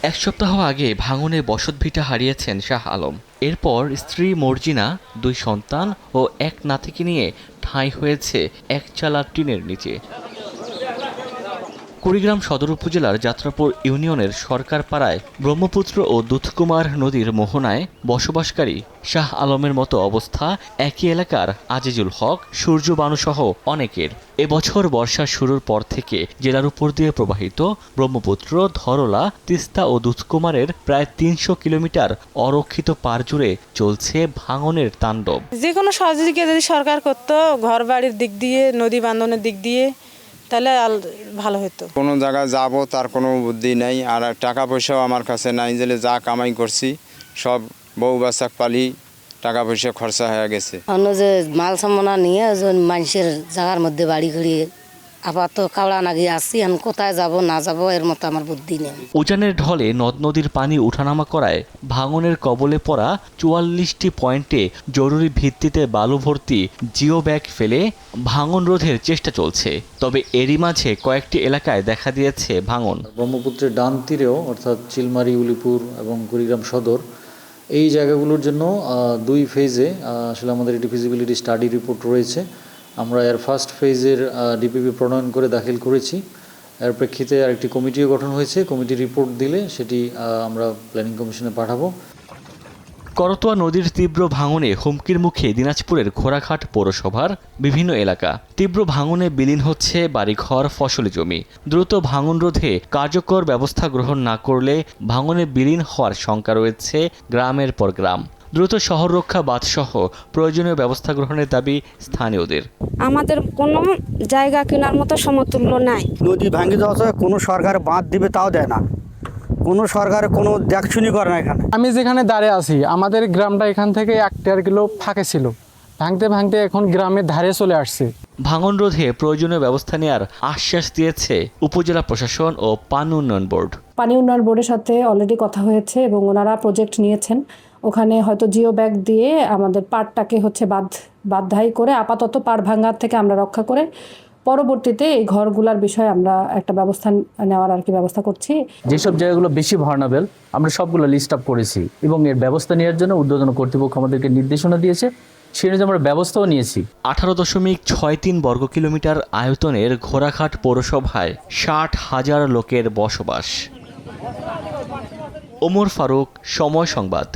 এক সপ্তাহ আগে ভাঙনে বসতভিটা হারিয়েছেন শাহ আলম। এরপর স্ত্রী মর্জিনা, 2 সন্তান ও এক নাতিকে নিয়ে ঠাঁই হয়েছে একচালা টিনের নিচে। কুড়িগ্রাম সদর উপজেলার যাত্রাপুর ইউনিয়নের সরকার পাড়ায় ব্রহ্মপুত্র ও দুধকুমার নদীর মোহনায় বসবাসকারী শাহ আলমের মতো অবস্থা একই এলাকার আজিজুল হক, সূর্য বানুসহ অনেকের। এবছর বর্ষা শুরুর পর থেকে জেলার উপর দিয়ে প্রবাহিত ব্রহ্মপুত্র, ধরলা, তিস্তা ও দুধকুমারের প্রায় 300 কিলোমিটার অরক্ষিত পার জুড়ে চলছে ভাঙনের তাণ্ডব। যে কোনো সহযোগিতা যদি সরকার করতো, ঘর বাড়ির দিক দিয়ে, নদী বাঁধনের দিক দিয়ে, তাহলে ভালো হতো। কোনো জায়গায় যাবো তার কোনো বুদ্ধি নেই, আর টাকা পয়সাও আমার কাছে নাই। যে যা কামাই করছি সব বউ বাচ্চা পালি টাকা পয়সা খরচা হয়ে গেছে। অন্য যে মাল সামনা নিয়ে মানুষের জায়গার মধ্যে বাড়ি ঘুরিয়ে আপাতত কাওড়া নাগিয়ে আসছি। আমি কোথায় যাব না যাব এর মতো আমার বুদ্ধি নেই। উজানের ঢলে নদ নদীর পানি উঠানামা করায় ভাঙনের কবলে পড়া 44টি পয়েন্টে জরুরি ভিত্তিতে বালু ভর্তি জিও ব্যাগ ফেলে ভাঙন রোধের চেষ্টা চলছে। তবে এরই মাঝে কয়েকটি এলাকায় দেখা দিয়েছে ভাঙন। ব্রহ্মপুত্রের ডান তীরেও অর্থাৎ চিলমারি, উলিপুর এবং কুড়িগ্রাম সদর এই জায়গাগুলোর জন্য 2 ফেজে আসলে আমাদের একটি ফিজিবিলিটি স্টাডি রিপোর্ট রয়েছে। আমরা এর ফার্স্ট ফেজের ডিপিপি প্রণয়ন করে দাখিল করেছি। এর প্রেক্ষিতে আরেকটি কমিটিও গঠন হয়েছে। কমিটি রিপোর্ট দিলে সেটি আমরা প্ল্যানিং কমিশনে পাঠাবো। করতোয়া নদীর তীব্র ভাঙনে হুমকির মুখে দিনাজপুরের ঘোড়াঘাট পৌরসভার বিভিন্ন এলাকা। তীব্র ভাঙনে বিলীন হচ্ছে বাড়িঘর, ফসলি জমি। দ্রুত ভাঙন রোধে কার্যকর ব্যবস্থা গ্রহণ না করলে ভাঙনে বিলীন হওয়ার শঙ্কা রয়েছে গ্রামের পর গ্রাম। দ্রুত শহর রক্ষা বাঁধসহ প্রয়োজনীয় ব্যবস্থা গ্রহণের দাবি স্থানীয়দের। আমাদের কোনো জায়গা কেনার মতো সমতুল্য নাই। নদী ভাঙে যাওয়া, কোনো সরকার বাঁধ দিবে তাও দেয় না, কোনো সরকার কোনো দেখশুনি করে না। এখানে আমি যেখানে দাঁড়িয়ে আছি, আমাদের গ্রামটা এখান থেকে 1-1.5 কিলো ফাঁকে ছিল। ভাঙতে ভাঙতে এখন গ্রামের ধারে চলে আসছে। ভাঙন রোধে প্রয়োজনীয় ব্যবস্থা নেওয়ার আশ্বাস দিয়েছে উপজেলা প্রশাসন ও পানি উন্নয়ন বোর্ড। পানি উন্নয়ন বোর্ডের সাথে অলরেডি কথা হয়েছে এবং ওনারা প্রজেক্ট নিয়েছেন। ওখানে হয়তো জিও ব্যাগ দিয়ে আমাদের পাড়টাকে বাধ্যাই করে আপাতত পাড় ভাঙার থেকে আমরা রক্ষা করে পরবর্তীতে এই ঘরগুলোর বিষয়ে আমরা একটা ব্যবস্থা নেওয়ার ব্যবস্থা করছি। যেসব জায়গাগুলো বেশি ভার্নাবেল আমরা সবগুলো লিস্ট আপ করেছি এবং এর ব্যবস্থা নেওয়ার জন্য ঊর্ধ্বতন কর্তৃপক্ষ আমাদেরকে নির্দেশনা দিয়েছে। সেই অনুযায়ী আমরা ব্যবস্থাও নিয়েছি। 18.63 বর্গ কিলোমিটার আয়তনের ঘোড়াঘাট পৌরসভায় 60,000 লোকের বসবাস। ওমর ফারুক, সময় সংবাদ।